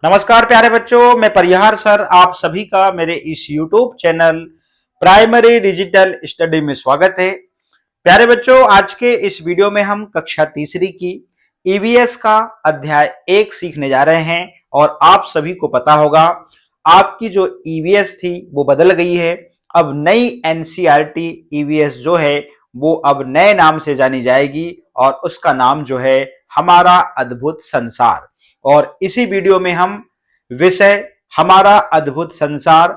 नमस्कार प्यारे बच्चों, मैं परिहार सर आप सभी का मेरे इस YouTube channel primary digital study में स्वागत है। प्यारे बच्चों, आज के इस वीडियो में हम कक्षा तीसरी की ईवीएस का अध्याय 1 सीखने जा रहे हैं। और आप सभी को पता होगा आपकी जो ईवीएस थी वो बदल गई है। अब नई एनसीईआरटी ईवीएस जो है वो अब नए नाम से जानी जाएगी और उसका नाम जो है हमारा अद्भुत संसार। और इसी वीडियो में हम विषय हमारा अद्भुत संसार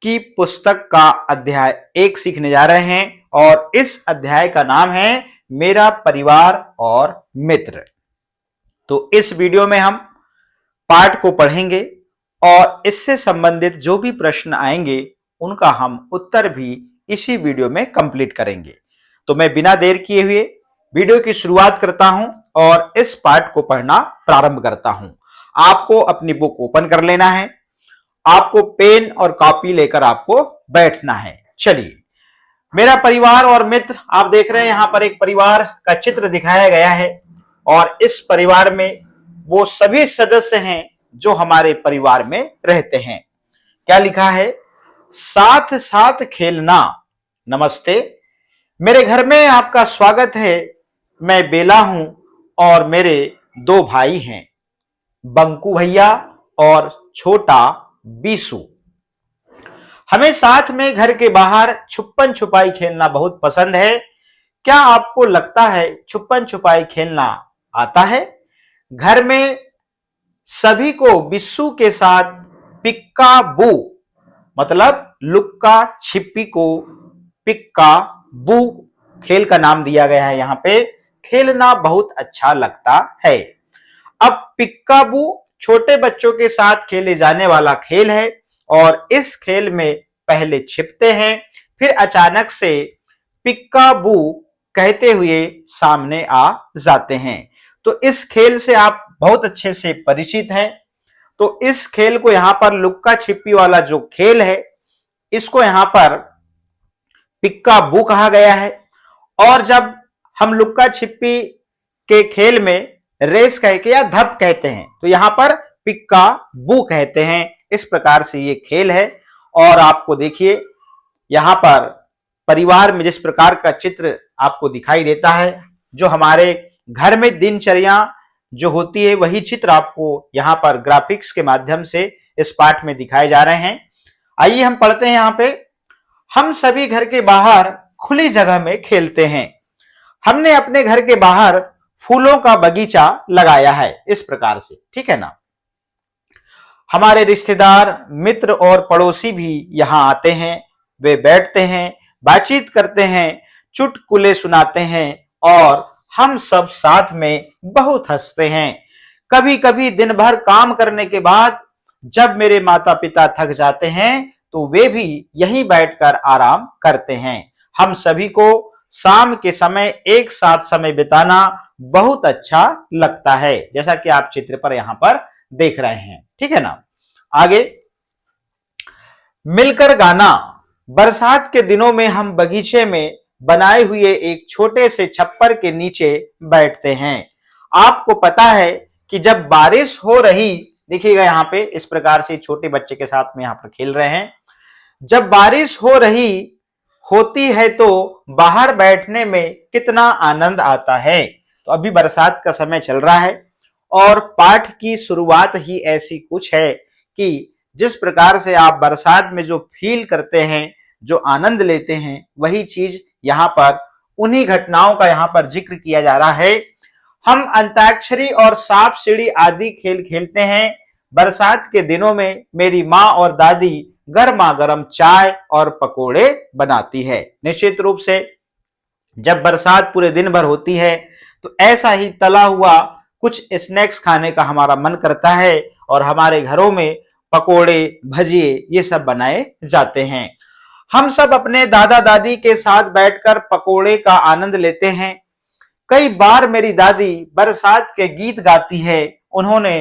की पुस्तक का अध्याय 1 सीखने जा रहे हैं। और इस अध्याय का नाम है मेरा परिवार और मित्र। तो इस वीडियो में हम पाठ को पढ़ेंगे और इससे संबंधित जो भी प्रश्न आएंगे उनका हम उत्तर भी इसी वीडियो में कंप्लीट करेंगे। तो मैं बिना देर किए हुए वीडियो की शुरुआत करता हूं और इस पाठ को पढ़ना प्रारंभ करता हूं। आपको अपनी बुक ओपन कर लेना है, आपको पेन और कॉपी लेकर आपको बैठना है। चलिए, मेरा परिवार और मित्र, आप देख रहे हैं यहां पर एक परिवार का चित्र दिखाया गया है और इस परिवार में वो सभी सदस्य हैं जो हमारे परिवार में रहते हैं। क्या लिखा है? साथ साथ खेलना। नमस्ते, मेरे घर में आपका स्वागत है। मैं बेला हूं और मेरे 2 भाई हैं, बंकू भैया और छोटा बीसू। हमें साथ में घर के बाहर छुपन छुपाई खेलना बहुत पसंद है। क्या आपको लगता है छुपन छुपाई खेलना आता है? घर में सभी को बिस्सू के साथ पिक्का बू मतलब लुक्का छिपी को पिक्का बू खेल का नाम दिया गया है। यहाँ पे खेलना बहुत अच्छा लगता है। अब पिक्का बू छोटे बच्चों के साथ खेले जाने वाला खेल है और इस खेल में पहले छिपते हैं, फिर अचानक से पिक्का बू कहते हुए सामने आ जाते हैं। तो इस खेल से आप बहुत अच्छे से परिचित हैं। तो इस खेल को यहां पर लुक्का छिपी वाला जो खेल है इसको यहां पर पिक्का बू कहा गया है। और जब हम लुक्का छिपी के खेल में रेस कह के या धप कहते हैं तो यहां पर पिक्का बू कहते हैं। इस प्रकार से ये खेल है। और आपको देखिए यहां पर परिवार में जिस प्रकार का चित्र आपको दिखाई देता है, जो हमारे घर में दिनचर्या जो होती है वही चित्र आपको यहां पर ग्राफिक्स के माध्यम से इस पाठ में दिखाए जा रहे हैं। आइए हम पढ़ते हैं। यहां पे हम सभी घर के बाहर खुली जगह में खेलते हैं। हमने अपने घर के बाहर फूलों का बगीचा लगाया है। इस प्रकार से, ठीक है ना। हमारे रिश्तेदार, मित्र और पड़ोसी भी यहाँ आते हैं। वे बैठते हैं, बातचीत करते हैं, चुटकुले सुनाते हैं और हम सब साथ में बहुत हंसते हैं। कभी कभी दिन भर काम करने के बाद जब मेरे माता पिता थक जाते हैं तो वे भी यहीं बैठकर आराम करते हैं। हम सभी को शाम के समय एक साथ समय बिताना बहुत अच्छा लगता है, जैसा कि आप चित्र पर यहां पर देख रहे हैं, ठीक है ना। आगे, मिलकर गाना। बरसात के दिनों में हम बगीचे में बनाए हुए एक छोटे से छप्पर के नीचे बैठते हैं। आपको पता है कि जब बारिश हो रही, देखिएगा यहाँ पे इस प्रकार से छोटे बच्चे के साथ में यहाँ पर खेल रहे हैं। जब बारिश हो रही होती है तो बाहर बैठने में कितना आनंद आता है। तो अभी बरसात का समय चल रहा है और पाठ की शुरुआत ही ऐसी कुछ है कि जिस प्रकार से आप बरसात में जो फील करते हैं, जो आनंद लेते हैं, वही चीज यहाँ पर उन्हीं घटनाओं का यहाँ पर जिक्र किया जा रहा है। हम अंताक्षरी और सांप सीढ़ी आदि खेल खेलते हैं। बरसात के दिनों में मेरी माँ और दादी गर्मा गर्म चाय और पकोड़े बनाती है। निश्चित रूप से जब बरसात पूरे दिन भर होती है तो ऐसा ही तला हुआ कुछ स्नैक्स खाने का हमारा मन करता है और हमारे घरों में पकोड़े, भजिए ये सब बनाए जाते हैं। हम सब अपने दादा दादी के साथ बैठकर पकोड़े का आनंद लेते हैं। कई बार मेरी दादी बरसात के गीत गाती है। उन्होंने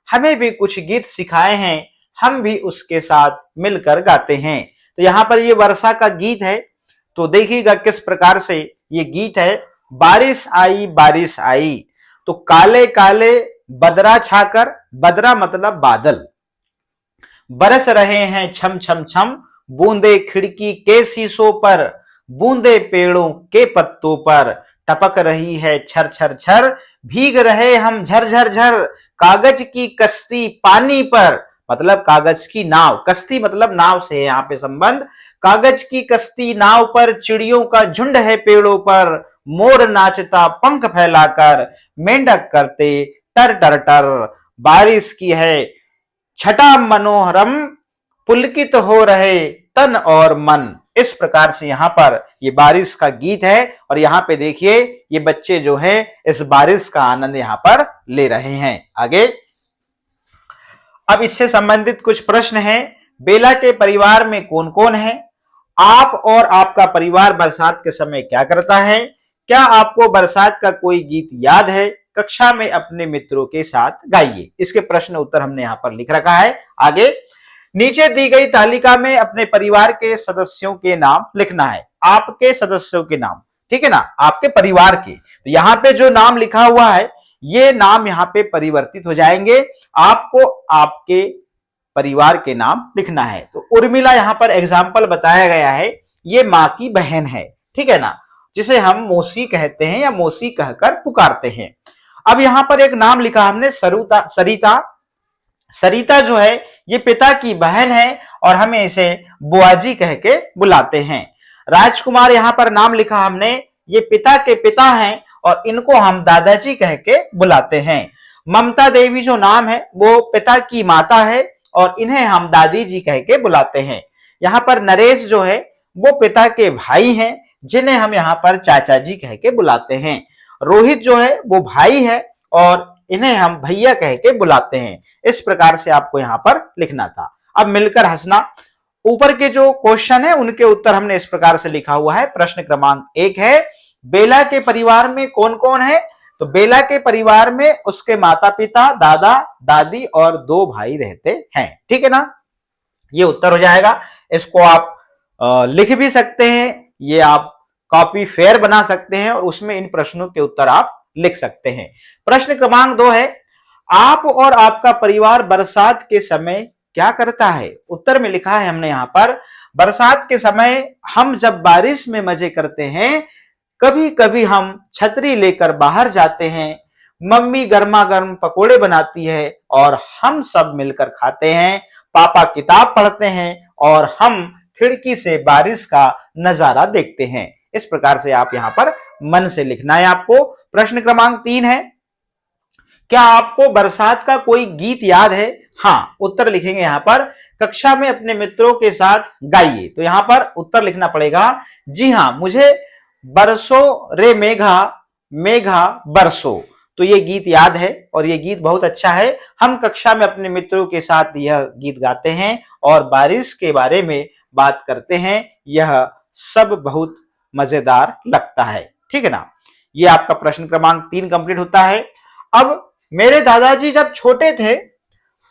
हमें भी कुछ गीत सिखाए हैं, हम भी उसके साथ मिलकर गाते हैं। तो यहाँ पर ये वर्षा का गीत है। तो देखिएगा किस प्रकार से ये गीत है। बारिश आई तो काले काले बदरा छाकर, बदरा मतलब बादल, बरस रहे हैं छम छम छम, बूंदे खिड़की के शीशों पर, बूंदे पेड़ों के पत्तों पर, टपक रही है छर छर छर, भीग रहे हम झर झर झर, कागज की कश्ती पानी पर, मतलब कागज की नाव, कश्ती मतलब नाव से है यहाँ पे संबंध, कागज की कश्ती नाव पर, चिड़ियों का झुंड है पेड़ों पर, मोर नाचता पंख फैलाकर, मेंढक करते टर टर टर, बारिश की है छटा मनोहरम, पुलकित हो रहे तन और मन। इस प्रकार से यहाँ पर ये बारिश का गीत है और यहाँ पे देखिए ये बच्चे जो है इस बारिश का आनंद यहाँ पर ले रहे हैं। आगे अब इससे संबंधित कुछ प्रश्न हैं। बेला के परिवार में कौन कौन है? आप और आपका परिवार बरसात के समय क्या करता है? क्या आपको बरसात का कोई गीत याद है? कक्षा में अपने मित्रों के साथ गाइए। इसके प्रश्न उत्तर हमने यहाँ पर लिख रखा है। आगे नीचे दी गई तालिका में अपने परिवार के सदस्यों के नाम लिखना है। आपके सदस्यों के नाम, ठीक है ना, आपके परिवार के। तो यहाँ पे जो नाम लिखा हुआ है ये नाम यहाँ पे परिवर्तित हो जाएंगे। आपको आपके परिवार के नाम लिखना है। तो उर्मिला यहाँ पर एग्जाम्पल बताया गया है, ये माँ की बहन है, ठीक है ना, जिसे हम मौसी कहते हैं या मौसी कहकर पुकारते हैं। अब यहाँ पर एक नाम लिखा हमने सरिता। सरिता जो है ये पिता की बहन है और हमें इसे बुआजी कह के बुलाते हैं। राजकुमार यहाँ पर नाम लिखा हमने, ये पिता के पिता हैं और इनको हम दादाजी कह के बुलाते हैं। ममता देवी जो नाम है वो पिता की माता है और इन्हें हम दादी जी कह के बुलाते हैं। यहाँ पर नरेश जो है वो पिता के भाई हैं जिन्हें हम यहाँ पर चाचा जी कह के बुलाते हैं। रोहित जो है वो भाई है और इन्हें हम भैया कह के बुलाते हैं। इस प्रकार से आपको यहाँ पर लिखना था। अब मिलकर हंसना, ऊपर के जो क्वेश्चन है उनके उत्तर हमने इस प्रकार से लिखा हुआ है। प्रश्न क्रमांक 1 है, बेला के परिवार में कौन कौन है? तो बेला के परिवार में उसके माता पिता, दादा दादी और 2 भाई रहते हैं, ठीक है ना। ये उत्तर हो जाएगा। इसको आप लिख भी सकते हैं, ये आप कॉपी फेयर बना सकते हैं और उसमें इन प्रश्नों के उत्तर आप लिख सकते हैं। प्रश्न क्रमांक 2 है, आप और आपका परिवार बरसात के समय क्या करता है? उत्तर में लिखा है हमने यहाँ पर, बरसात के समय हम जब बारिश में मजे करते हैं, कभी कभी हम छतरी लेकर बाहर जाते हैं, मम्मी गर्मा गर्म पकोड़े बनाती है और हम सब मिलकर खाते हैं, पापा किताब पढ़ते हैं और हम खिड़की से बारिश का नजारा देखते हैं। इस प्रकार से आप यहाँ पर मन से लिखना है आपको। प्रश्न क्रमांक 3 है, क्या आपको बरसात का कोई गीत याद है? हाँ, उत्तर लिखेंगे यहाँ पर, कक्षा में अपने मित्रों के साथ गाइए। तो यहाँ पर उत्तर लिखना पड़ेगा, जी हाँ, मुझे बरसो रे मेघा मेघा बरसो, तो ये गीत याद है और ये गीत बहुत अच्छा है। हम कक्षा में अपने मित्रों के साथ यह गीत गाते हैं और बारिश के बारे में बात करते हैं। यह सब बहुत मजेदार लगता है, ठीक है ना। ये आपका प्रश्न क्रमांक 3 कंप्लीट होता है। अब मेरे दादाजी जब छोटे थे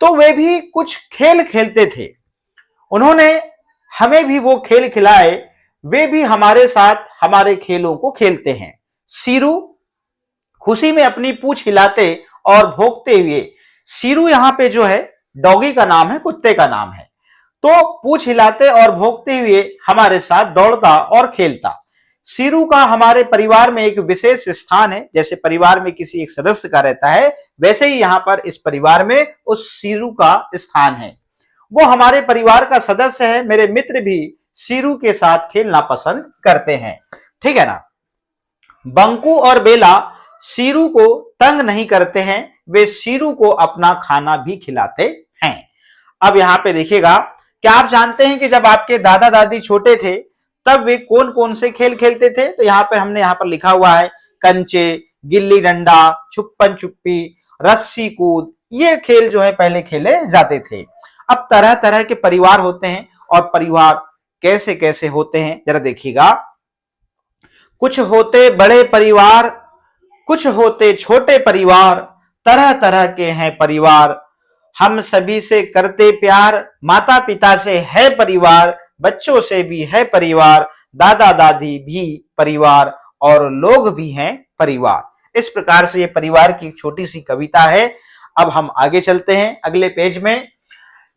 तो वे भी कुछ खेल खेलते थे, उन्होंने हमें भी वो खेल खिलाए, वे भी हमारे साथ हमारे खेलों को खेलते हैं। सीरू खुशी में अपनी पूंछ हिलाते और भौंकते हुए, सीरू यहाँ पे जो है डॉगी का नाम है, कुत्ते का नाम है, तो पूंछ हिलाते और भौंकते हुए हमारे साथ दौड़ता और खेलता। सीरू का हमारे परिवार में एक विशेष स्थान है, जैसे परिवार में किसी एक सदस्य का रहता है वैसे ही यहाँ पर इस परिवार में उस सीरू का स्थान है। वो हमारे परिवार का सदस्य है। मेरे मित्र भी सीरू के साथ खेलना पसंद करते हैं, ठीक है ना। बंकू और बेला सीरू को तंग नहीं करते हैं, वे सीरू को अपना खाना भी खिलाते हैं। अब यहाँ पे देखिएगा, क्या आप जानते हैं कि जब आपके दादा दादी छोटे थे तब वे कौन कौन से खेल खेलते थे? तो यहाँ पर हमने यहाँ पर लिखा हुआ है, कंचे, गिल्ली डंडा, छुपन छुप्पी, रस्सी कूद, ये खेल जो है पहले खेले जाते थे। अब तरह तरह के परिवार होते हैं और परिवार कैसे कैसे होते हैं जरा देखिएगा। कुछ होते बड़े परिवार, कुछ होते छोटे परिवार, तरह तरह के हैं परिवार, हम सभी से करते प्यार, माता पिता से है परिवार, बच्चों से भी है परिवार, दादा दादी भी परिवार और लोग भी हैं परिवार। इस प्रकार से ये परिवार की एक छोटी सी कविता है। अब हम आगे चलते हैं अगले पेज में।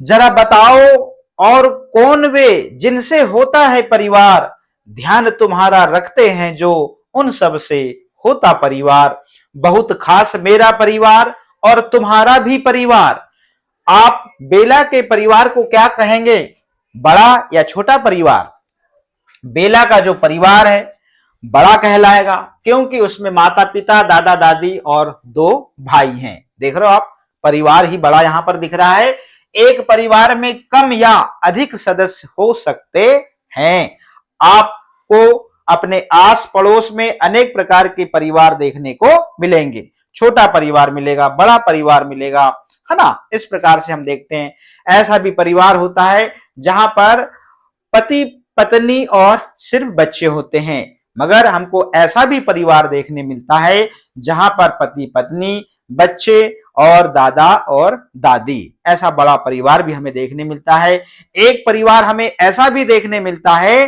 जरा बताओ और कौन वे जिनसे होता है परिवार, ध्यान तुम्हारा रखते हैं जो उन सब से होता परिवार। बहुत खास मेरा परिवार और तुम्हारा भी परिवार। आप बेला के परिवार को क्या कहेंगे, बड़ा या छोटा परिवार? बेला का जो परिवार है बड़ा कहलाएगा, क्योंकि उसमें माता पिता, दादा दादी और 2 भाई हैं। देख रहे हो आप, परिवार ही बड़ा यहां पर दिख रहा है। एक परिवार में कम या अधिक सदस्य हो सकते हैं। आपको अपने आस पड़ोस में अनेक प्रकार के परिवार देखने को मिलेंगे। छोटा परिवार मिलेगा, बड़ा परिवार मिलेगा, है ना। इस प्रकार से हम देखते हैं। ऐसा भी परिवार होता है जहां पर पति पत्नी और सिर्फ बच्चे होते हैं, मगर हमको ऐसा भी परिवार देखने मिलता है जहां पर पति पत्नी, बच्चे और दादा और दादी, ऐसा बड़ा परिवार भी हमें देखने मिलता है। एक परिवार हमें ऐसा भी देखने मिलता है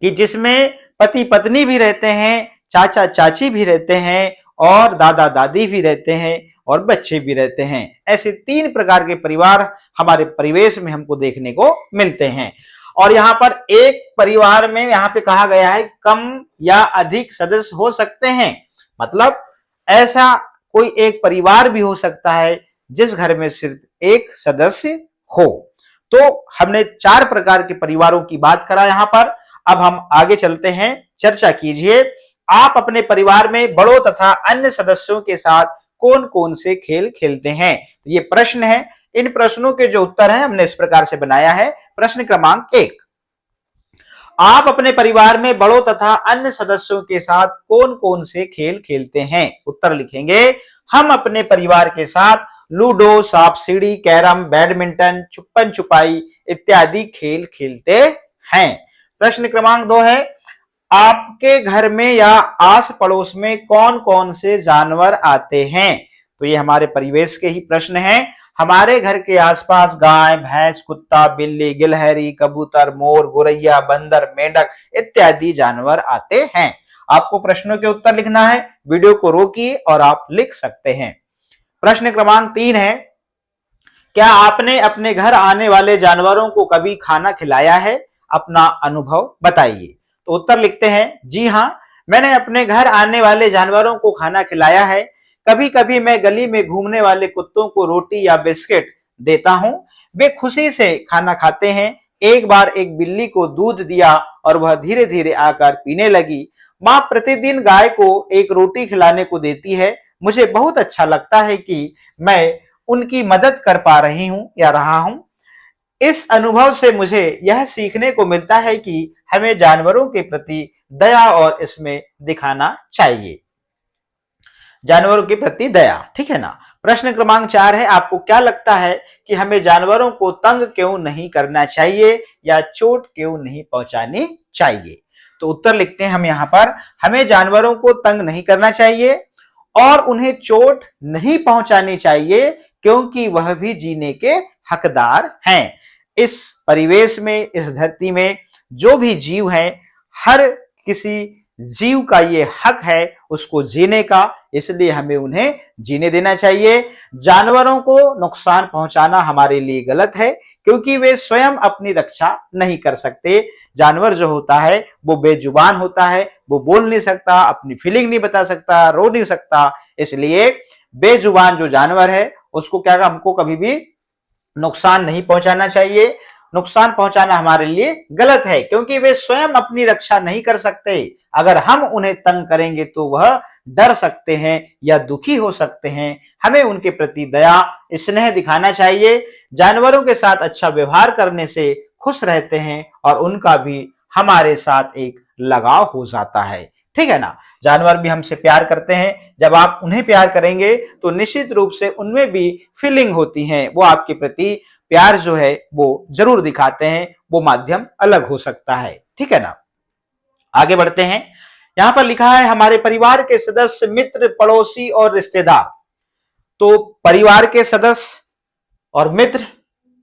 कि जिसमें पति पत्नी भी रहते हैं, चाचा चाची भी रहते हैं और दादा दादी भी रहते हैं और बच्चे भी रहते हैं। ऐसे 3 प्रकार के परिवार हमारे परिवेश में हमको देखने को मिलते हैं। और यहाँ पर एक परिवार में यहाँ पे कहा गया है कम या अधिक सदस्य हो सकते हैं, मतलब ऐसा कोई एक परिवार भी हो सकता है जिस घर में सिर्फ एक सदस्य हो। तो हमने 4 प्रकार के परिवारों की बात करा यहाँ पर। अब हम आगे चलते हैं, चर्चा कीजिए। आप अपने परिवार में बड़ों तथा अन्य सदस्यों के साथ कौन कौन से खेल खेलते हैं? तो ये प्रश्न है। इन प्रश्नों के जो उत्तर हैं हमने इस प्रकार से बनाया है। प्रश्न क्रमांक 1, आप अपने परिवार में बड़ों तथा अन्य सदस्यों के साथ कौन कौन से खेल खेलते हैं? उत्तर लिखेंगे, हम अपने परिवार के साथ लूडो, सांप सीढ़ी, कैरम, बैडमिंटन, छुपन छुपाई इत्यादि खेल खेलते हैं। प्रश्न क्रमांक 2 है, आपके घर में या आस पड़ोस में कौन कौन से जानवर आते हैं? तो ये हमारे परिवेश के ही प्रश्न हैं। हमारे घर के आसपास गाय, भैंस, कुत्ता, बिल्ली, गिलहरी, कबूतर, मोर, गोरैया, बंदर, मेंढक इत्यादि जानवर आते हैं। आपको प्रश्नों के उत्तर लिखना है, वीडियो को रोकिए और आप लिख सकते हैं। प्रश्न क्रमांक 3 है, क्या आपने अपने घर आने वाले जानवरों को कभी खाना खिलाया है? अपना अनुभव बताइए। तो उत्तर लिखते हैं, जी हाँ, मैंने अपने घर आने वाले जानवरों को खाना खिलाया है। कभी कभी मैं गली में घूमने वाले कुत्तों को रोटी या बिस्किट देता हूं, वे खुशी से खाना खाते हैं। एक बार एक बिल्ली को दूध दिया और वह धीरे धीरे आकर पीने लगी। माँ प्रतिदिन गाय को एक रोटी खिलाने को देती है। मुझे बहुत अच्छा लगता है कि मैं उनकी मदद कर पा रही हूं या रहा हूं। इस अनुभव से मुझे यह सीखने को मिलता है कि हमें जानवरों के प्रति दया और इसमें दिखाना चाहिए। जानवरों के प्रति दया, ठीक है ना। प्रश्न क्रमांक 4 है, आपको क्या लगता है कि हमें जानवरों को तंग क्यों नहीं करना चाहिए या चोट क्यों नहीं पहुंचानी चाहिए? तो उत्तर लिखते हैं हम यहाँ पर, हमें जानवरों को तंग नहीं करना चाहिए और उन्हें चोट नहीं पहुंचानी चाहिए, क्योंकि वह भी जीने के हकदार हैं। इस परिवेश में, इस धरती में जो भी जीव है, हर किसी जीव का ये हक है उसको जीने का, इसलिए हमें उन्हें जीने देना चाहिए। जानवरों को नुकसान पहुंचाना हमारे लिए गलत है, क्योंकि वे स्वयं अपनी रक्षा नहीं कर सकते। जानवर जो होता है वो बेजुबान होता है, वो बोल नहीं सकता, अपनी फीलिंग नहीं बता सकता, रो नहीं सकता। इसलिए बेजुबान जो जानवर है उसको क्या, हमको कभी भी नुकसान नहीं पहुंचाना चाहिए। नुकसान पहुंचाना हमारे लिए गलत है, क्योंकि वे स्वयं अपनी रक्षा नहीं कर सकते। अगर हम उन्हें तंग करेंगे तो वह डर सकते हैं या दुखी हो सकते हैं। हमें उनके प्रति दया, स्नेह दिखाना चाहिए। जानवरों के साथ अच्छा व्यवहार करने से खुश रहते हैं और उनका भी हमारे साथ एक लगाव हो जाता है, ठीक है ना। जानवर भी हमसे प्यार करते हैं। जब आप उन्हें प्यार करेंगे तो निश्चित रूप से उनमें भी फीलिंग होती है, वो आपके प्रति प्यार जो है वो जरूर दिखाते हैं। वो माध्यम अलग हो सकता है, ठीक है ना। आगे बढ़ते हैं। यहां पर लिखा है, हमारे परिवार के सदस्य, मित्र, पड़ोसी और रिश्तेदार। तो परिवार के सदस्य और मित्र,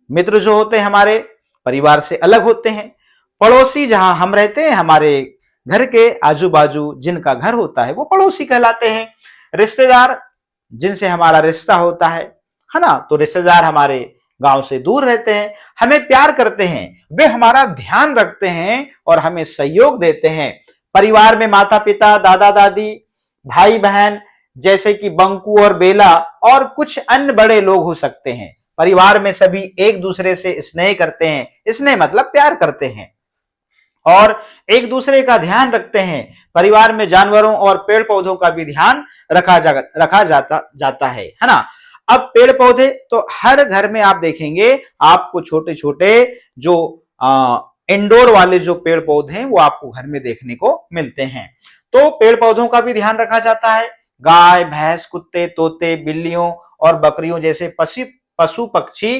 मित्र जो होते हैं हमारे परिवार से अलग होते हैं। पड़ोसी जहां हम रहते हैं, हमारे घर के आजू बाजू जिनका घर होता है वो पड़ोसी कहलाते हैं। रिश्तेदार जिनसे हमारा रिश्ता होता है ना। तो रिश्तेदार हमारे गांव से दूर रहते हैं, हमें प्यार करते हैं, वे हमारा ध्यान रखते हैं और हमें सहयोग देते हैं। परिवार में माता पिता, दादा दादी, भाई बहन जैसे कि बंकू और बेला और कुछ अन्य बड़े लोग हो सकते हैं। परिवार में सभी एक दूसरे से स्नेह करते हैं, स्नेह मतलब प्यार करते हैं और एक दूसरे का ध्यान रखते हैं। परिवार में जानवरों और पेड़ पौधों का भी ध्यान रखा जाता है ना। अब पेड़ पौधे तो हर घर में आप देखेंगे, आपको छोटे छोटे जो इंडोर वाले जो पेड़ पौधे हैं वो आपको घर में देखने को मिलते हैं। तो पेड़ पौधों का भी ध्यान रखा जाता है। गाय भैंस, कुत्ते, तोते, बिल्लियों और बकरियों जैसे पशु पक्षी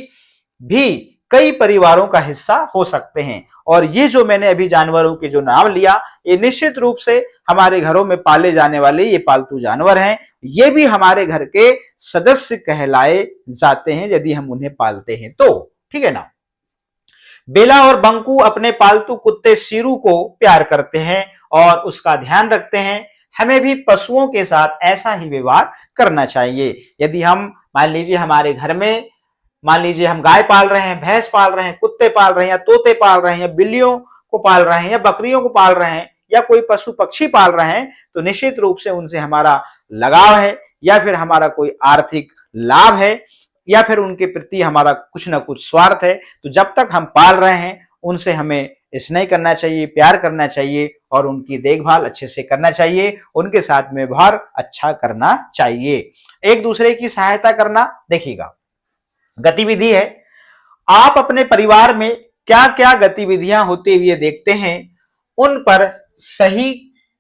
भी कई परिवारों का हिस्सा हो सकते हैं। और ये जो मैंने अभी जानवरों के जो नाम लिया, ये निश्चित रूप से हमारे घरों में पाले जाने वाले ये पालतू जानवर हैं। ये भी हमारे घर के सदस्य कहलाए जाते हैं यदि हम उन्हें पालते हैं तो, ठीक है ना। बेला और बंकू अपने पालतू कुत्ते सीरू को प्यार करते हैं और उसका ध्यान रखते हैं। हमें भी पशुओं के साथ ऐसा ही व्यवहार करना चाहिए। यदि हम मान लीजिए हमारे घर में, मान लीजिए हम गाय पाल रहे हैं, भैंस पाल रहे हैं, कुत्ते पाल रहे हैं या तोते पाल रहे हैं या बिल्लियों को पाल रहे हैं या बकरियों को पाल रहे हैं या कोई पशु पक्षी पाल रहे हैं, तो निश्चित रूप से उनसे हमारा लगाव है या फिर हमारा कोई आर्थिक लाभ है या फिर उनके प्रति हमारा कुछ ना कुछ स्वार्थ है। तो जब तक हम पाल रहे हैं उनसे हमें स्नेह करना चाहिए, प्यार करना चाहिए और उनकी देखभाल अच्छे से करना चाहिए, उनके साथ में व्यवहार अच्छा करना चाहिए। एक दूसरे की सहायता करना, देखिएगा गतिविधि है, आप अपने परिवार में क्या क्या गतिविधियां होते हुए देखते हैं, उन पर सही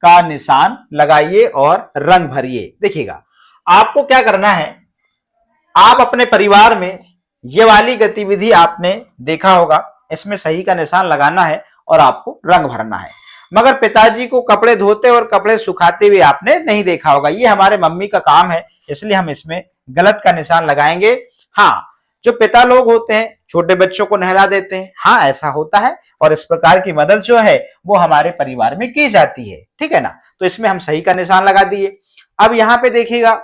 का निशान लगाइए और रंग भरिए। देखिएगा आपको क्या करना है, आप अपने परिवार में ये वाली गतिविधि आपने देखा होगा, इसमें सही का निशान लगाना है और आपको रंग भरना है। मगर पिताजी को कपड़े धोते और कपड़े सुखाते हुए आपने नहीं देखा होगा, ये हमारे मम्मी का काम है, इसलिए हम इसमें गलत का निशान लगाएंगे। हाँ, जो पिता लोग होते हैं छोटे बच्चों को नहला देते हैं, हाँ ऐसा होता है और इस प्रकार की मदद जो है वो हमारे परिवार में की जाती है, ठीक है ना। तो इसमें हम सही का निशान लगा दिए। अब यहाँ पे देखिएगा,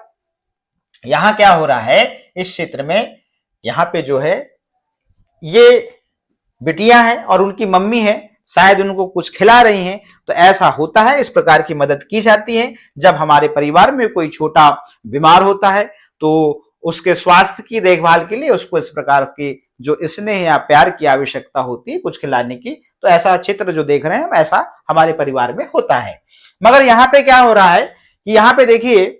यहाँ क्या हो रहा है इस चित्र में, यहाँ पे जो है ये बिटिया है और उनकी मम्मी है, शायद उनको कुछ खिला रही हैं। तो ऐसा होता है, इस प्रकार की मदद की जाती है। जब हमारे परिवार में कोई छोटा बीमार होता है तो उसके स्वास्थ्य की देखभाल के लिए उसको इस प्रकार की जो स्नेह या प्यार की आवश्यकता होती है कुछ खिलाने की, तो ऐसा चित्र जो देख रहे हैं हम, ऐसा हमारे परिवार में होता है। मगर यहाँ पे क्या हो रहा है कि यहाँ पे देखिए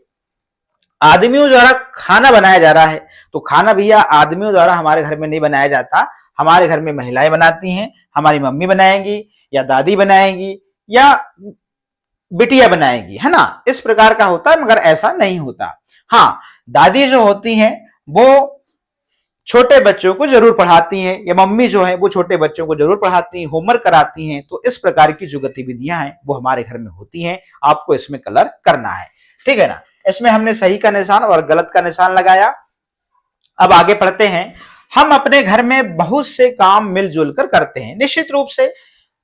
आदमियों द्वारा खाना बनाया जा रहा है। तो खाना भैया आदमियों द्वारा हमारे घर में नहीं बनाया जाता, हमारे घर में महिलाएं बनाती हैं, हमारी मम्मी बनाएंगी या दादी बनाएंगी या बिटिया बनाएगी, है ना, इस प्रकार का होता है। मगर ऐसा नहीं होता। हाँ, दादी जो होती हैं वो छोटे बच्चों को जरूर पढ़ाती हैं या मम्मी जो है वो छोटे बच्चों को जरूर पढ़ाती हैं, होमवर्क कराती हैं। तो इस प्रकार की जो गतिविधियां हैं वो हमारे घर में होती हैं, आपको इसमें कलर करना है, ठीक है ना। इसमें हमने सही का निशान और गलत का निशान लगाया। अब आगे पढ़ते हैं। हम अपने घर में बहुत से काम मिलजुल कर करते हैं। निश्चित रूप से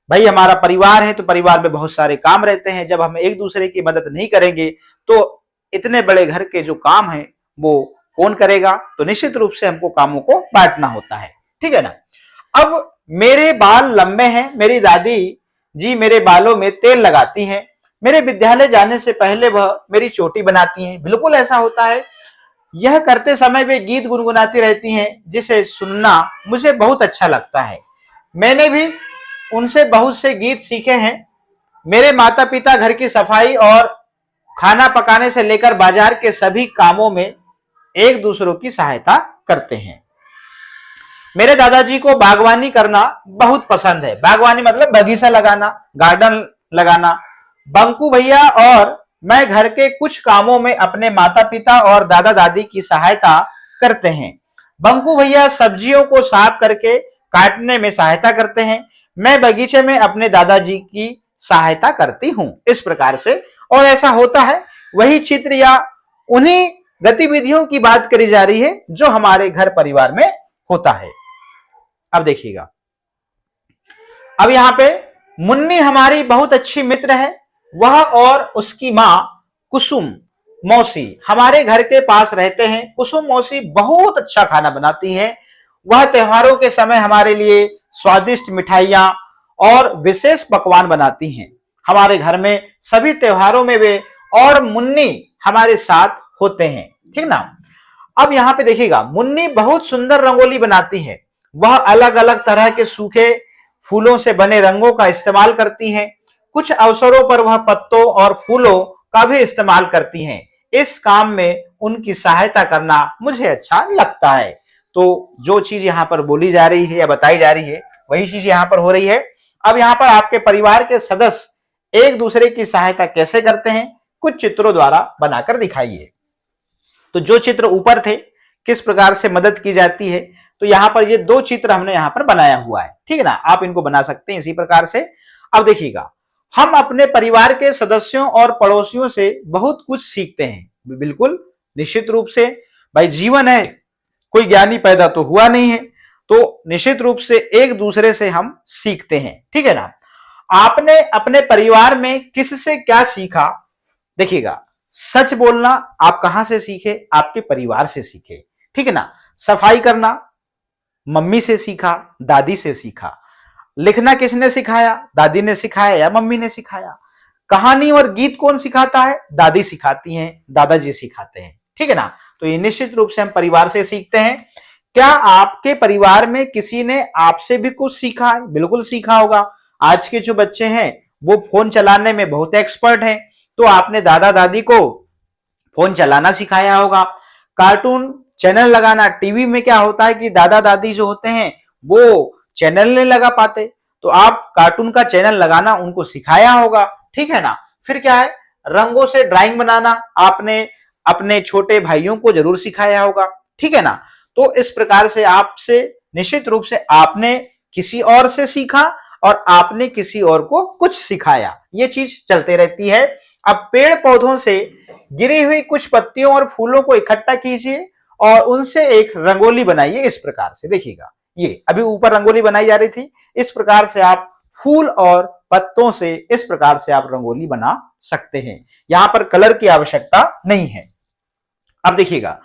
भाई हमारा परिवार है तो परिवार में बहुत सारे काम रहते हैं। जब हम एक दूसरे की मदद नहीं करेंगे तो इतने बड़े घर के जो काम है वो कौन करेगा। तो निश्चित रूप से हमको कामों को बांटना होता है, ठीक है ना। अब मेरे बाल लंबे हैं, मेरी दादी जी मेरे बालों में तेल लगाती हैं, मेरे विद्यालय जाने से पहले वह मेरी चोटी बनाती हैं। बिल्कुल ऐसा होता है। यह करते समय वे गीत गुनगुनाती रहती हैं जिसे सुनना मुझे बहुत अच्छा लगता है। मैंने भी उनसे बहुत से गीत सीखे हैं। मेरे माता पिता घर की सफाई और खाना पकाने से लेकर बाजार के सभी कामों में एक दूसरों की सहायता करते हैं। मेरे दादाजी को बागवानी करना बहुत पसंद है। बागवानी मतलब बगीचा लगाना, गार्डन लगाना। बंकू भैया और मैं घर के कुछ कामों में अपने माता पिता और दादा दादी की सहायता करते हैं। बंकू भैया सब्जियों को साफ करके काटने में सहायता करते हैं। मैं बगीचे में अपने दादाजी की सहायता करती हूँ। इस प्रकार से, और ऐसा होता है, वही चित्र या उन्हीं गतिविधियों की बात करी जा रही है जो हमारे घर परिवार में होता है। अब देखिएगा, अब यहाँ पे मुन्नी हमारी बहुत अच्छी मित्र है। वह और उसकी माँ कुसुम मौसी हमारे घर के पास रहते हैं। कुसुम मौसी बहुत अच्छा खाना बनाती हैं। वह त्योहारों के समय हमारे लिए स्वादिष्ट मिठाइयां और विशेष पकवान बनाती हैं। हमारे घर में सभी त्योहारों में वे और मुन्नी हमारे साथ होते हैं। ठीक ना। अब यहाँ पे देखिएगा, मुन्नी बहुत सुंदर रंगोली बनाती है। वह अलग अलग तरह के सूखे फूलों से बने रंगों का इस्तेमाल करती हैं। कुछ अवसरों पर वह पत्तों और फूलों का भी इस्तेमाल करती हैं। इस काम में उनकी सहायता करना मुझे अच्छा लगता है। तो जो चीज यहाँ पर बोली जा रही है या बताई जा रही है वही चीज यहाँ पर हो रही है। अब यहाँ पर आपके परिवार के सदस्य एक दूसरे की सहायता कैसे करते हैं, कुछ चित्रों द्वारा बनाकर दिखाइए। तो जो चित्र ऊपर थे, किस प्रकार से मदद की जाती है, तो यहाँ पर ये दो चित्र हमने यहाँ पर बनाया हुआ है। ठीक है ना, आप इनको बना सकते हैं इसी प्रकार से। अब देखिएगा, हम अपने परिवार के सदस्यों और पड़ोसियों से बहुत कुछ सीखते हैं। बिल्कुल निश्चित रूप से, भाई जीवन है, कोई ज्ञानी पैदा तो हुआ नहीं है, तो निश्चित रूप से एक दूसरे से हम सीखते हैं। ठीक है ना। आपने अपने परिवार में किससे क्या सीखा? देखिएगा, सच बोलना आप कहां से सीखे? आपके परिवार से सीखे। ठीक है ना। सफाई करना मम्मी से सीखा, दादी से सीखा। लिखना किसने सिखाया? दादी ने सिखाया या मम्मी ने सिखाया? कहानी और गीत कौन सिखाता है? दादी सिखाती हैं, दादाजी सिखाते हैं। ठीक है ना। तो ये निश्चित रूप से हम परिवार से सीखते हैं। क्या आपके परिवार में किसी ने आपसे भी कुछ सीखा है? बिल्कुल सीखा होगा। आज के जो बच्चे हैं वो फोन चलाने में बहुत एक्सपर्ट हैं, तो आपने दादा दादी को फोन चलाना सिखाया होगा। कार्टून चैनल लगाना, टीवी में क्या होता है कि दादा दादी जो होते हैं वो चैनल नहीं लगा पाते, तो आप कार्टून का चैनल लगाना उनको सिखाया होगा। ठीक है ना। फिर क्या है, रंगों से ड्राइंग बनाना आपने अपने छोटे भाइयों को जरूर सिखाया होगा। ठीक है ना। तो इस प्रकार से आपसे निश्चित रूप से आपने किसी और से सीखा और आपने किसी और को कुछ सिखाया, ये चीज चलते रहती है। अब पेड़ पौधों से गिरी हुई कुछ पत्तियों और फूलों को इकट्ठा कीजिए और उनसे एक रंगोली बनाइए। इस प्रकार से देखिएगा, ये अभी ऊपर रंगोली बनाई जा रही थी, इस प्रकार से आप फूल और पत्तों से इस प्रकार से आप रंगोली बना सकते हैं। यहां पर कलर की आवश्यकता नहीं है। अब देखिएगा,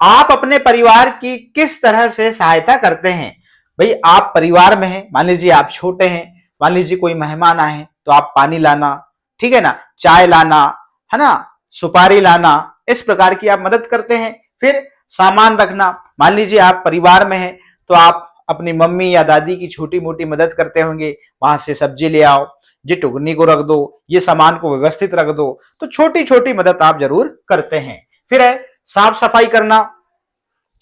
आप अपने परिवार की किस तरह से सहायता करते हैं? भाई आप परिवार में हैं, मान लीजिए आप छोटे हैं, मान लीजिए कोई मेहमान आए तो आप पानी लाना, ठीक है ना, चाय लाना, है ना, सुपारी लाना, इस प्रकार की आप मदद करते हैं। फिर सामान रखना, मान लीजिए आप परिवार में हैं तो आप अपनी मम्मी या दादी की छोटी मोटी मदद करते होंगे, वहां से सब्जी ले आओ, ये टुकनी को रख दो, ये सामान को व्यवस्थित रख दो, तो छोटी छोटी मदद आप जरूर करते हैं। फिर है साफ सफाई करना।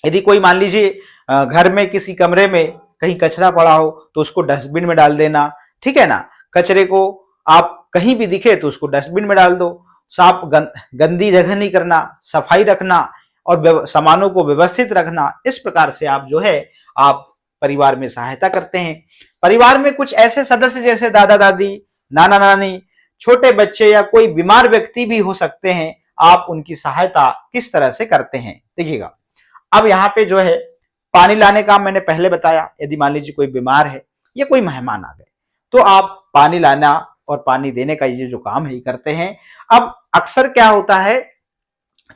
यदि कोई मान लीजिए घर में किसी कमरे में कहीं कचरा पड़ा हो तो उसको डस्टबिन में डाल देना। ठीक है ना। कचरे को आप कहीं भी दिखे तो उसको डस्टबिन में डाल दो। साफ गंदी जगह नहीं करना, सफाई रखना और सामानों को व्यवस्थित रखना। इस प्रकार से आप जो है आप परिवार में सहायता करते हैं। परिवार में कुछ ऐसे सदस्य जैसे दादा दादी, नाना नानी, छोटे बच्चे या कोई बीमार व्यक्ति भी हो सकते हैं, आप उनकी सहायता किस तरह से करते हैं? देखिएगा, अब यहाँ पे जो है पानी लाने का मैंने पहले बताया। यदि मान लीजिए कोई बीमार है या कोई मेहमान आ गए तो आप पानी लाना और पानी देने का ये जो काम है ये करते हैं। अब अक्सर क्या होता है,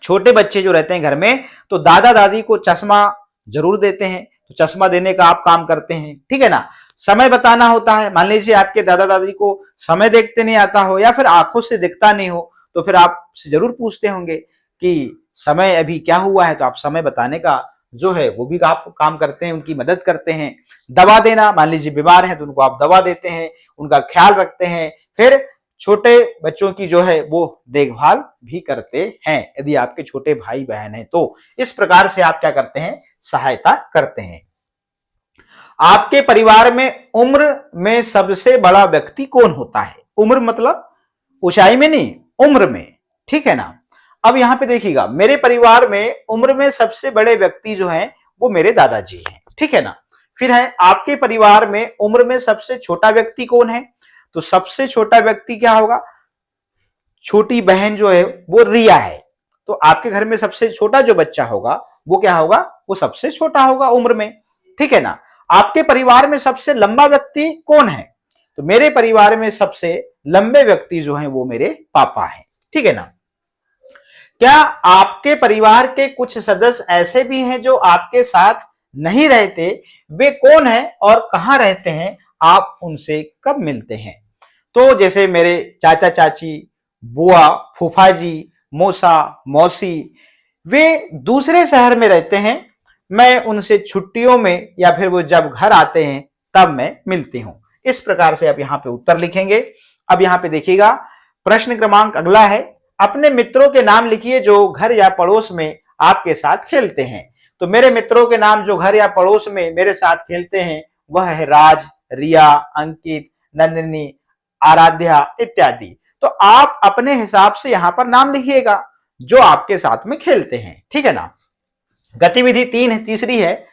छोटे बच्चे जो रहते हैं घर में तो दादा दादी को चश्मा जरूर देते हैं, तो चश्मा देने का आप काम करते हैं। ठीक है ना। समय बताना होता है, मान लीजिए आपके दादा दादी को समय देखते नहीं आता हो या फिर आंखों से दिखता नहीं हो, तो फिर आपसे जरूर पूछते होंगे कि समय अभी क्या हुआ है, तो आप समय बताने का जो है वो भी आप काम करते हैं, उनकी मदद करते हैं। दवा देना, मान लीजिए बीमार है तो उनको आप दवा देते हैं, उनका ख्याल रखते हैं। फिर छोटे बच्चों की जो है वो देखभाल भी करते हैं, यदि आपके छोटे भाई बहन हैं तो। इस प्रकार से आप क्या करते हैं, सहायता करते हैं। आपके परिवार में उम्र में सबसे बड़ा व्यक्ति कौन होता है? उम्र मतलब ऊंचाई में नहीं, उम्र में। ठीक है ना। अब यहां पे देखिएगा, मेरे परिवार में उम्र में सबसे बड़े व्यक्ति जो हैं वो मेरे दादाजी हैं। ठीक है ना। फिर है आपके परिवार में उम्र में सबसे छोटा व्यक्ति कौन है? तो सबसे छोटा व्यक्ति क्या होगा, छोटी बहन जो है वो रिया है। तो आपके घर में सबसे छोटा जो बच्चा होगा वो क्या होगा, वो सबसे छोटा होगा उम्र में। ठीक है ना। आपके परिवार में सबसे लंबा व्यक्ति कौन है? तो मेरे परिवार में सबसे लंबे व्यक्ति जो हैं वो मेरे पापा हैं। ठीक है ना। क्या आपके परिवार के कुछ सदस्य ऐसे भी हैं जो आपके साथ नहीं रहते? वे कौन हैं और कहां रहते हैं? आप उनसे कब मिलते हैं? तो जैसे मेरे चाचा चाची, बुआ, फूफा जी, मौसा, मौसी, वे दूसरे शहर में रहते हैं। मैं उनसे छुट्टियों में या फिर वो जब घर आते हैं तब मैं मिलती हूं। इस प्रकार से आप यहां पे उत्तर लिखेंगे। अब यहां पे देखिएगा, प्रश्न क्रमांक अगला है, अपने मित्रों के नाम लिखिए जो घर या पड़ोस में आपके साथ खेलते हैं। तो मेरे मित्रों के नाम जो घर या पड़ोस में मेरे साथ खेलते हैं वह है राज, रिया, अंकित, नंदिनी, आराध्या इत्यादि। तो आप अपने हिसाब से यहां पर नाम लिखिएगा जो आपके साथ में खेलते हैं, ठीक है ना। गतिविधि तीसरी है,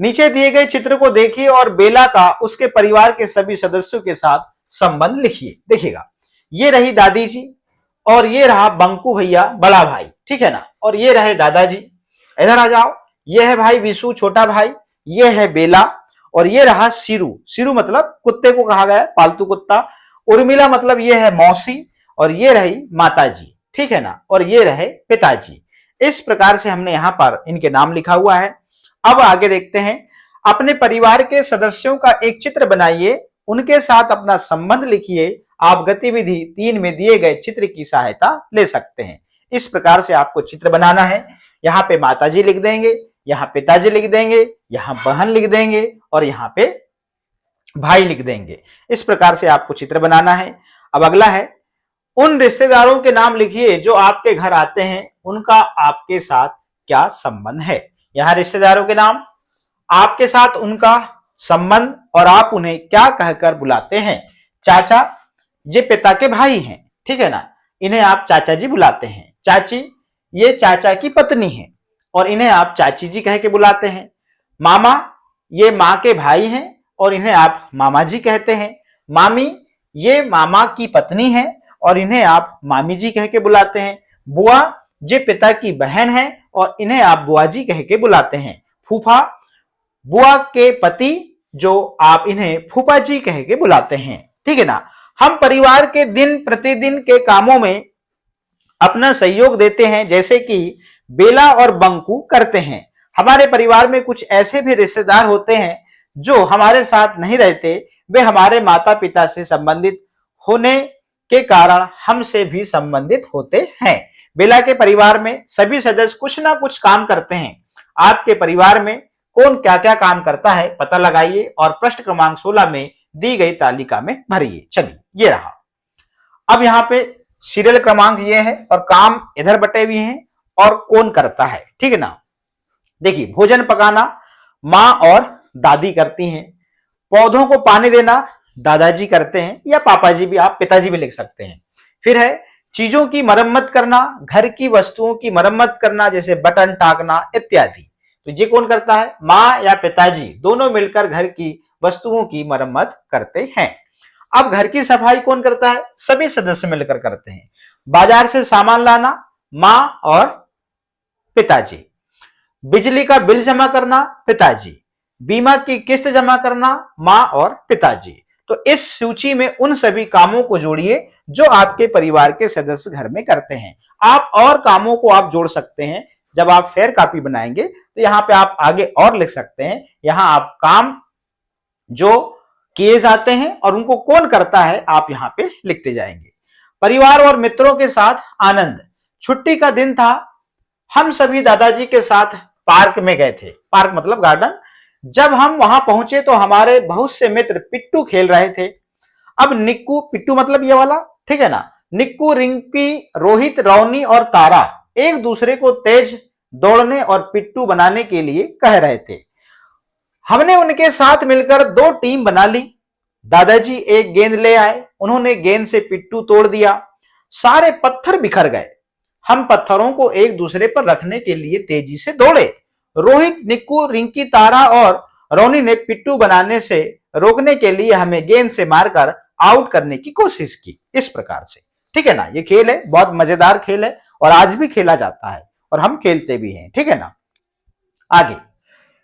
नीचे दिए गए चित्र को देखिए और बेला का उसके परिवार के सभी सदस्यों के साथ संबंध लिखिए। देखिएगा, ये रही दादी जी और ये रहा बंकू भैया बड़ा भाई, ठीक है ना, और ये रहे दादाजी। इधर आ जाओ, ये है भाई विशु छोटा भाई, ये है बेला, और ये रहा सिरू। सिरू मतलब कुत्ते को कहा गया, पालतू कुत्ता। उर्मिला मतलब ये है मौसी, और ये रही माताजी, ठीक है ना, और ये रहे पिताजी। इस प्रकार से हमने यहां पर इनके नाम लिखा हुआ है। अब आगे देखते हैं, अपने परिवार के सदस्यों का एक चित्र बनाइए, उनके साथ अपना संबंध लिखिए। आप गतिविधि 3 में दिए गए चित्र की सहायता ले सकते हैं। इस प्रकार से आपको चित्र बनाना है। यहाँ पे माताजी लिख देंगे, यहाँ पिताजी लिख देंगे, यहाँ बहन लिख देंगे और यहाँ पे भाई लिख देंगे। इस प्रकार से आपको चित्र बनाना है। अब अगला है, उन रिश्तेदारों के नाम लिखिए जो आपके घर आते हैं, उनका आपके साथ क्या संबंध है। यहाँ रिश्तेदारों के नाम, आपके साथ उनका संबंध और आप उन्हें क्या कहकर बुलाते हैं। चाचा, ये पिता के भाई हैं, ठीक है ना, इन्हें आप चाचा जी बुलाते हैं। चाची, ये चाचा की पत्नी है और इन्हें आप चाची जी कह के बुलाते हैं। मामा, ये माँ के भाई हैं और इन्हें आप मामा जी कहते हैं। मामी, ये मामा की पत्नी है और इन्हें आप मामी जी कह के बुलाते हैं। बुआ, ये पिता की बहन है और इन्हें आप बुआ जी कह के बुलाते हैं। फूफा, बुआ के पति, जो आप इन्हें फूफा जी कह के बुलाते हैं, ठीक है ना। हम परिवार के दिन प्रतिदिन के कामों में अपना सहयोग देते हैं, जैसे कि बेला और बंकू करते हैं। हमारे परिवार में कुछ ऐसे भी रिश्तेदार होते हैं जो हमारे साथ नहीं रहते, वे हमारे माता पिता से संबंधित होने के कारण हमसे भी संबंधित होते हैं। बेला के परिवार में सभी सदस्य कुछ ना कुछ काम करते हैं। आपके परिवार में कौन क्या क्या काम करता है पता लगाइए और प्रश्न क्रमांक 16 में दी गई तालिका में भरिए। चलिए, ये रहा। अब यहाँ पे सीरियल क्रमांक ये है और काम इधर बटे हुए हैं और कौन करता है, ठीक है ना। देखिए, भोजन पकाना माँ और दादी करती हैं। पौधों को पानी देना दादाजी करते हैं, या पापा जी भी, आप पिताजी भी लिख सकते हैं। फिर है चीजों की मरम्मत करना, घर की वस्तुओं की मरम्मत करना, जैसे बटन टाकना इत्यादि। तो ये कौन करता है, माँ या पिताजी, दोनों मिलकर घर की वस्तुओं की मरम्मत करते हैं। अब घर की सफाई कौन करता है, सभी सदस्य मिलकर करते हैं। बाजार से सामान लाना माँ और पिताजी। बिजली का बिल जमा करना पिताजी। बीमा की किस्त जमा करना माँ और पिताजी। तो इस सूची में उन सभी कामों को जोड़िए जो आपके परिवार के सदस्य घर में करते हैं। आप और कामों को आप जोड़ सकते हैं। जब आप फेयर कॉपी बनाएंगे तो यहाँ पे आप आगे और लिख सकते हैं। यहाँ आप काम जो किए जाते हैं और उनको कौन करता है आप यहाँ पे लिखते जाएंगे। परिवार और मित्रों के साथ आनंद। छुट्टी का दिन था, हम सभी दादाजी के साथ पार्क में गए थे। पार्क मतलब गार्डन। जब हम वहां पहुंचे तो हमारे बहुत से मित्र पिट्टू खेल रहे थे। अब निक्कू, पिट्टू मतलब ये वाला, ठीक है ना, निक्कू, रिंकी, रोहित, रौनी और तारा एक दूसरे को तेज दौड़ने और पिट्टू बनाने के लिए कह रहे थे। हमने उनके साथ मिलकर 2 टीम बना ली। दादाजी एक गेंद ले आए, उन्होंने गेंद से पिट्टू तोड़ दिया, सारे पत्थर बिखर गए। हम पत्थरों को एक दूसरे पर रखने के लिए तेजी से दौड़े। रोहित, निक्कू, रिंकी, तारा और रोनी ने पिट्टू बनाने से रोकने के लिए हमें गेंद से मारकर आउट करने की कोशिश की। इस प्रकार से, ठीक है ना। ये खेल है, बहुत मजेदार खेल है और आज भी खेला जाता है और हम खेलते भी हैं, ठीक है ना। आगे,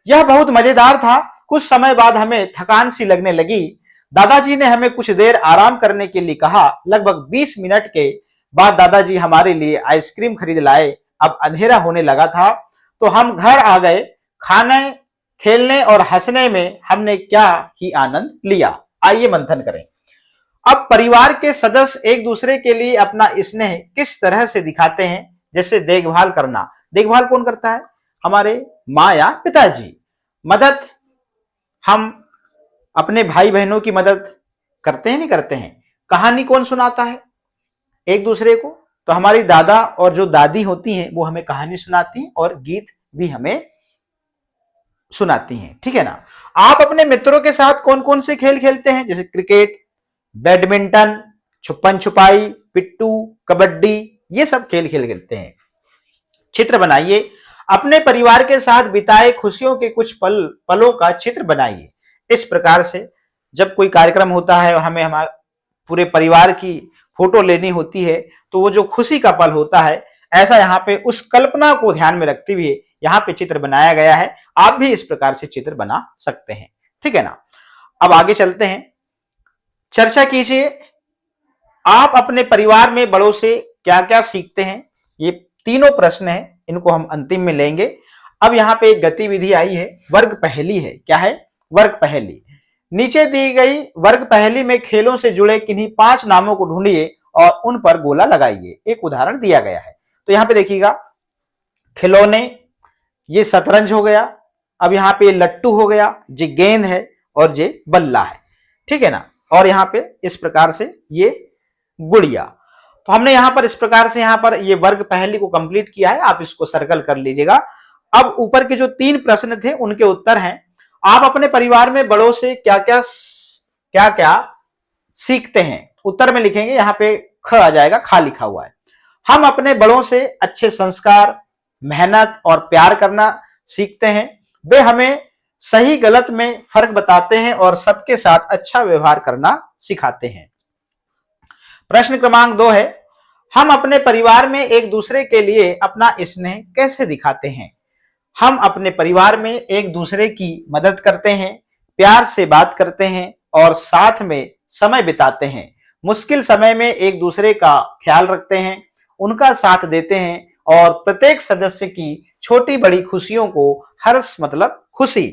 यह बहुत मजेदार था। कुछ समय बाद हमें थकान सी लगने लगी। दादाजी ने हमें कुछ देर आराम करने के लिए कहा। लगभग 20 मिनट के बाद दादाजी हमारे लिए आइसक्रीम खरीद लाए। अब अंधेरा होने लगा था, तो हम घर आ गए। खाने, खेलने और हंसने में हमने क्या ही आनंद लिया। आइए मंथन करें। अब परिवार के सदस्य एक दूसरे के लिए अपना स्नेह किस तरह से दिखाते हैं? जैसे देखभाल करना। देखभाल कौन करता है? हमारे माँ या पिताजी। मदद, हम अपने भाई बहनों की मदद करते हैं, नहीं करते हैं? कहानी कौन सुनाता है एक दूसरे को? तो हमारी दादा और जो दादी होती हैं वो हमें कहानी सुनाती हैं और गीत भी हमें सुनाती हैं, ठीक है ना। आप अपने मित्रों के साथ कौन कौन से खेल खेलते हैं? जैसे क्रिकेट, बैडमिंटन, छुपन छुपाई, पिट्टू, कबड्डी, ये सब खेल खेल खेलते हैं। चित्र बनाइए। अपने परिवार के साथ बिताए खुशियों के कुछ पलों का चित्र बनाइए। इस प्रकार से जब कोई कार्यक्रम होता है और हमें हमारे पूरे परिवार की फोटो लेनी होती है, तो वो जो खुशी का पल होता है, ऐसा यहाँ पे उस कल्पना को ध्यान में रखते हुए यहाँ पे चित्र बनाया गया है। आप भी इस प्रकार से चित्र बना सकते हैं, ठीक है ना। अब आगे चलते हैं, चर्चा कीजिए। आप अपने परिवार में बड़ों से क्या क्या सीखते हैं? ये तीनों प्रश्न हैं, इनको हम अंतिम में लेंगे। अब यहाँ पे एक गतिविधि आई है, वर्ग पहेली है। क्या है? वर्ग पहेली। नीचे दी गई वर्ग पहेली में खेलों से जुड़े किन्हीं 5 नामों को ढूंढिए और उन पर गोला लगाइए। एक उदाहरण दिया गया है, तो यहाँ पे देखिएगा, खिलौने, ये शतरंज हो गया। अब यहाँ पे लट्टू हो गया, जी गेंद है, और ये बल्ला है, ठीक है ना। और यहाँ पे इस प्रकार से ये गुड़िया। तो हमने यहाँ पर इस प्रकार से यहाँ पर ये वर्ग पहेली को कंप्लीट किया है। आप इसको सर्कल कर लीजिएगा। अब ऊपर के जो 3 प्रश्न थे उनके उत्तर हैं। आप अपने परिवार में बड़ों से क्या क्या सीखते हैं? उत्तर में लिखेंगे, यहाँ पे ख आ जाएगा, खा लिखा हुआ है। हम अपने बड़ों से अच्छे संस्कार, मेहनत और प्यार करना सीखते हैं। वे हमें सही गलत में फर्क बताते हैं और सबके साथ अच्छा व्यवहार करना सिखाते हैं। प्रश्न क्रमांक 2 है, हम अपने परिवार में एक दूसरे के लिए अपना स्नेह कैसे दिखाते हैं? हम अपने परिवार में एक दूसरे की मदद करते हैं, प्यार से बात करते हैं और साथ में समय बिताते हैं। मुश्किल समय में एक दूसरे का ख्याल रखते हैं, उनका साथ देते हैं और प्रत्येक सदस्य की छोटी बड़ी खुशियों को हर्ष मतलब खुशी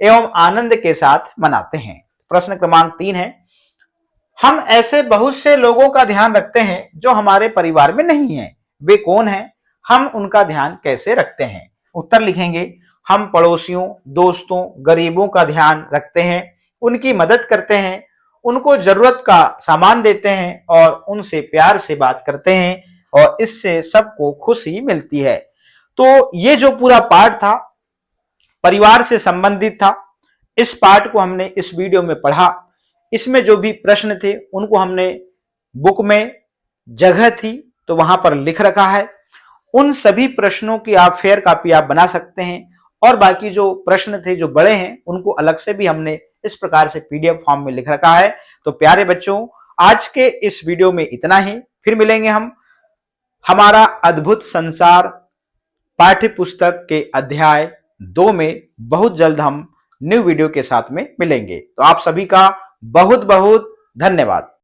एवं आनंद के साथ मनाते हैं। प्रश्न क्रमांक 3 है, हम ऐसे बहुत से लोगों का ध्यान रखते हैं जो हमारे परिवार में नहीं है। वे कौन हैं? हम उनका ध्यान कैसे रखते हैं? उत्तर लिखेंगे, हम पड़ोसियों, दोस्तों, गरीबों का ध्यान रखते हैं, उनकी मदद करते हैं, उनको जरूरत का सामान देते हैं और उनसे प्यार से बात करते हैं, और इससे सबको खुशी मिलती है। तो ये जो पूरा पाठ था परिवार से संबंधित था। इस पाठ को हमने इस वीडियो में पढ़ा। इसमें जो भी प्रश्न थे उनको हमने बुक में जगह थी तो वहां पर लिख रखा है। उन सभी प्रश्नों की आप फेयर कॉपी आप बना सकते हैं, और बाकी जो प्रश्न थे जो बड़े हैं उनको अलग से भी हमने इस प्रकार से पीडीएफ फॉर्म में लिख रखा है। तो प्यारे बच्चों, आज के इस वीडियो में इतना ही। फिर मिलेंगे हम हमारा अद्भुत संसार पाठ्य पुस्तक के अध्याय 2 में। बहुत जल्द हम न्यू वीडियो के साथ में मिलेंगे। तो आप सभी का बहुत बहुत धन्यवाद।